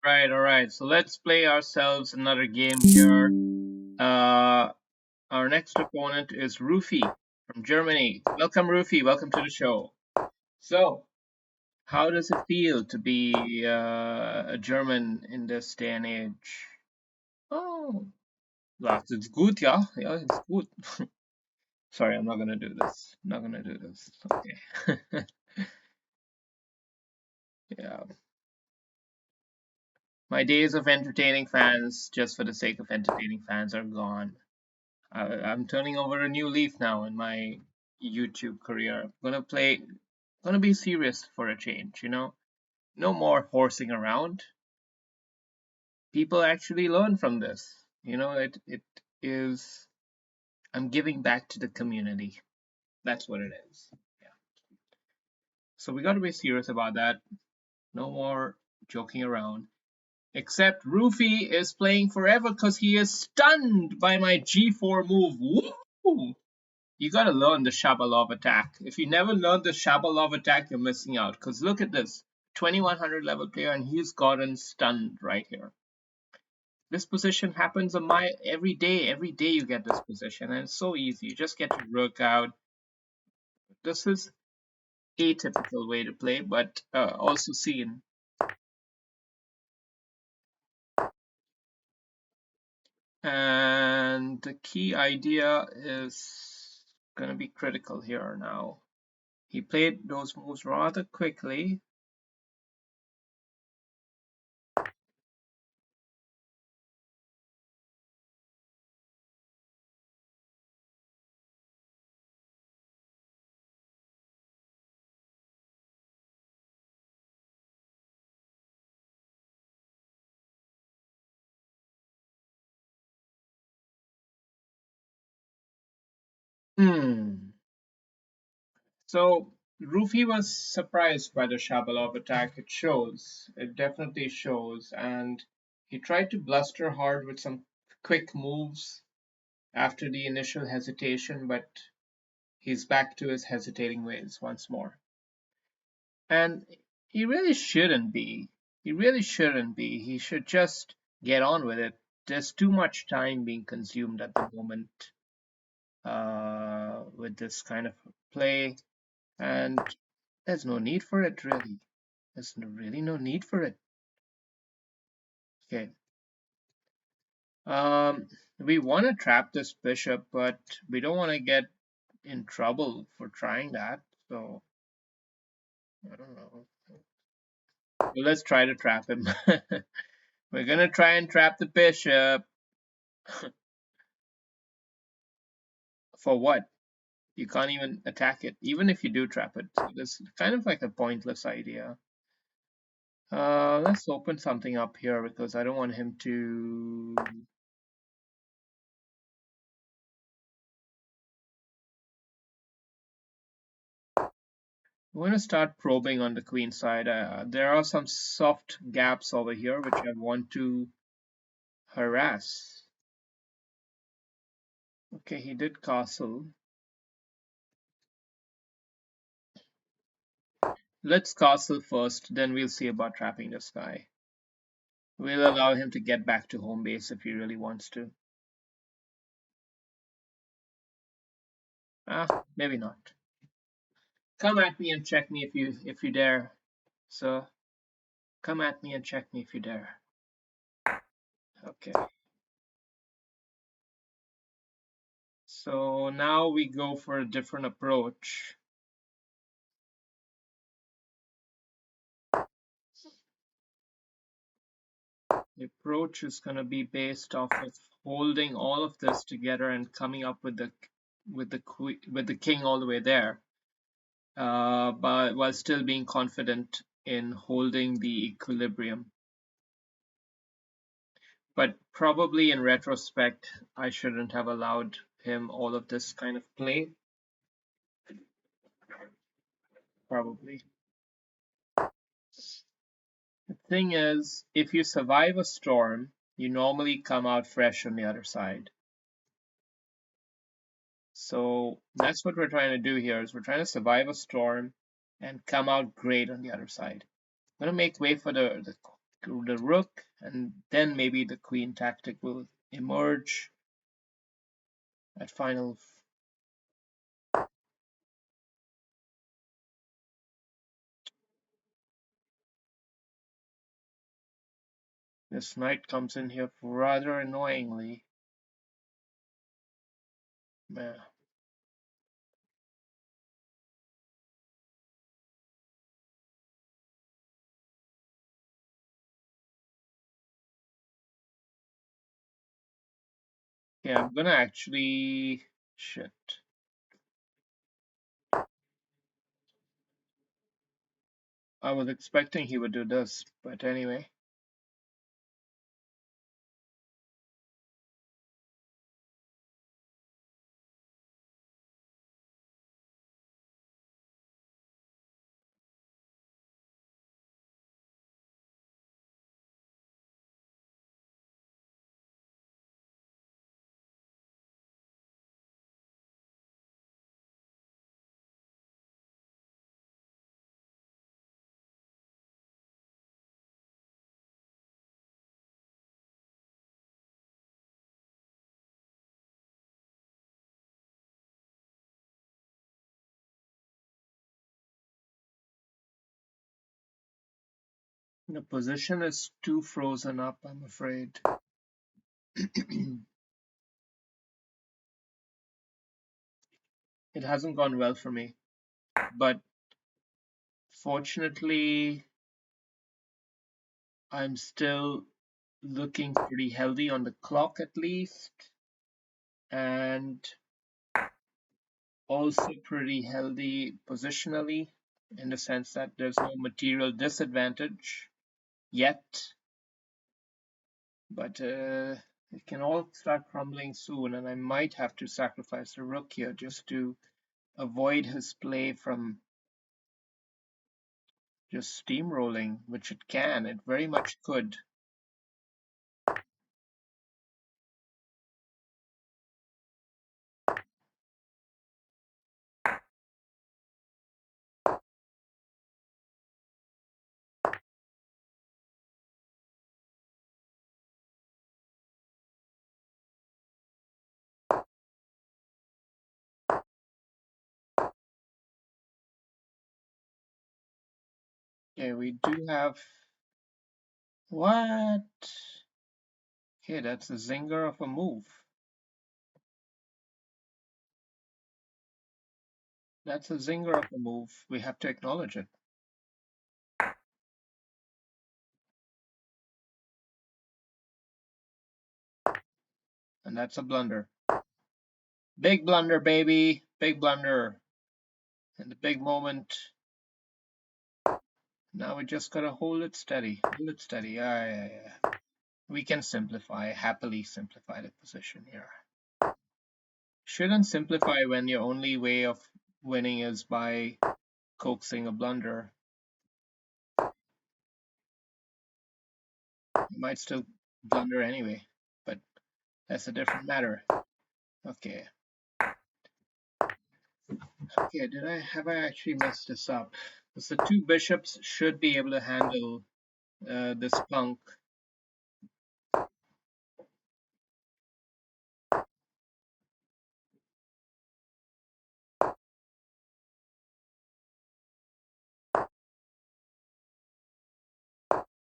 All right. So let's play ourselves another game here. Uh, our next opponent is Rufi from Germany. Welcome, Rufi. Welcome to the show. So, how does it feel to be a German in this day and age? Oh, das ist gut, ja. Ja, it's gut. Sorry, I'm not gonna do this. I'm not gonna do this. Okay. Yeah. My days of entertaining fans just for the sake of entertaining fans are gone. I'm turning over a new leaf now in my YouTube career. Gonna be serious for a change, you know? No more horsing around. People actually learn from this. It is, I'm giving back to the community. That's what it is. Yeah. So we gotta be serious about that. No more joking around. Except Rufy is playing forever because he is stunned by my G4 move. Woo! You gotta learn the Shabalov attack. If you never learned the Shabalov attack, you're missing out. Because look at this 2100 level player, and he's gotten stunned right here. This position happens on my every day. Every day you get this position, and it's so easy. You just get your rook out. This is atypical way to play, but also seen. And the key idea is going to be critical here now. He played those moves rather quickly. Hmm. So Rufy was surprised by the Shabalov attack. It shows. It definitely shows. And he tried to bluster hard with some quick moves after the initial hesitation, but he's back to his hesitating ways once more. And he really shouldn't be. He really shouldn't be. He should just get on with it. There's too much time being consumed at the moment with this kind of play, and there's no need for it, really. There's really no need for it. Okay. We want to trap this bishop, but we don't want to get in trouble for trying that. So I don't know. Well, let's try to trap him. We're gonna try and trap the bishop. For what? You can't even attack it, even if you do trap it. It's kind of like a pointless idea. Let's open something up here because I don't want him to. I'm going to start probing on the queen side. There are some soft gaps over here which I want to harass. Okay, he did castle. Let's castle first, then we'll see about trapping this guy. We'll allow him to get back to home base if he really wants to. Maybe not. Come at me and check me if you dare, sir. Come at me and check me if you dare. Okay. So now we go for a different approach. The approach is going to be based off of holding all of this together and coming up with the king all the way there, but while still being confident in holding the equilibrium. But probably in retrospect, I shouldn't have allowed him all of this kind of play. Probably. The thing is, if you survive a storm, you normally come out fresh on the other side. So that's what we're trying to do here, is we're trying to survive a storm and come out great on the other side. I'm gonna make way for the the rook, and then maybe the queen tactic will emerge at final. This knight comes in here rather annoyingly. Man. Yeah, I'm gonna actually. Shit. I was expecting he would do this, but anyway. The position is too frozen up, I'm afraid. It hasn't gone well for me, but fortunately, I'm still looking pretty healthy on the clock at least, and also pretty healthy positionally in the sense that there's no material disadvantage yet, but it can all start crumbling soon, and I might have to sacrifice the rook here just to avoid his play from just steamrolling, which it can, it very much could. Okay, we do have what? Okay, that's a zinger of a move. That's a zinger of a move. We have to acknowledge it. And that's a blunder. Big blunder, baby. Big blunder. And the big moment. Now we just gotta hold it steady. Hold it steady. Yeah. We can simplify, happily simplify the position here. Shouldn't simplify when your only way of winning is by coaxing a blunder. You might still blunder anyway, but that's a different matter. Okay. Okay, have I actually messed this up? Because the two bishops should be able to handle this punk.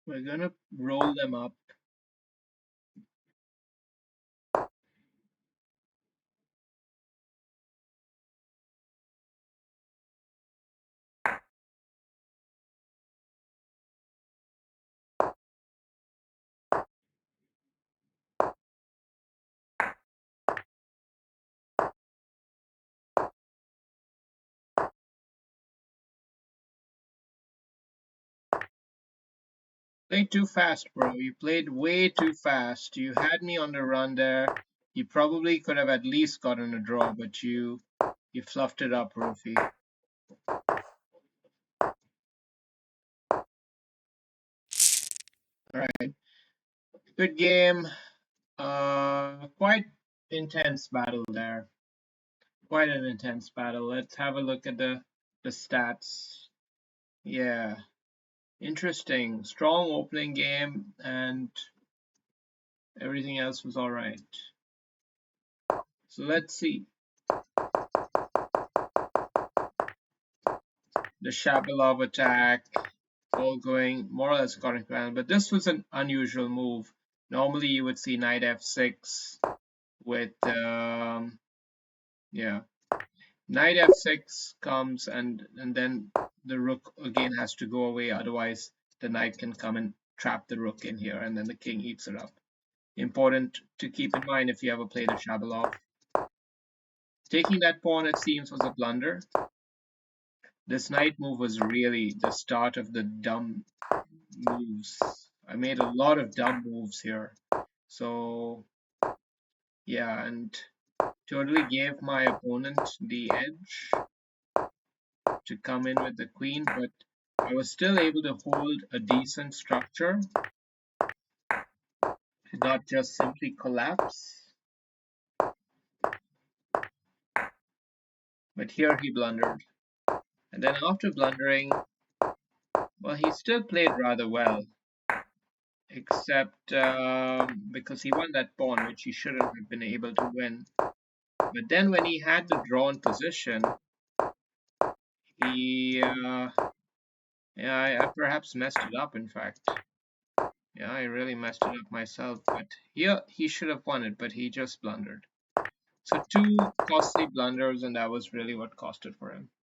We're gonna roll them up. Played too fast, bro. You played way too fast. You had me on the run there. You probably could have at least gotten a draw, but you fluffed it up, Rofi. All right, good game. Quite intense battle there. Quite an intense battle. Let's have a look at the stats. Yeah. Interesting. Strong opening game, and everything else was all right. So let's see. The Shabalov attack, all going more or less according to plan, but this was an unusual move. Normally you would see knight f6 with, yeah, knight f6 comes, and then the rook again has to go away, otherwise the knight can come and trap the rook in here, and then the king eats it up. Important to keep in mind if you ever played a Shabalov. Taking that pawn, it seems, was a blunder. This knight move was really the start of the dumb moves. I made a lot of dumb moves here. So yeah, and totally gave my opponent the edge to come in with the queen, but I was still able to hold a decent structure, not just simply collapse. But here he blundered. And then after blundering, well, he still played rather well, except because he won that pawn, which he shouldn't have been able to win. But then when he had the drawn position, he, yeah, I perhaps messed it up, in fact. Yeah, I really messed it up myself, but here he should have won it, but he just blundered. So two costly blunders, and that was really what cost it for him.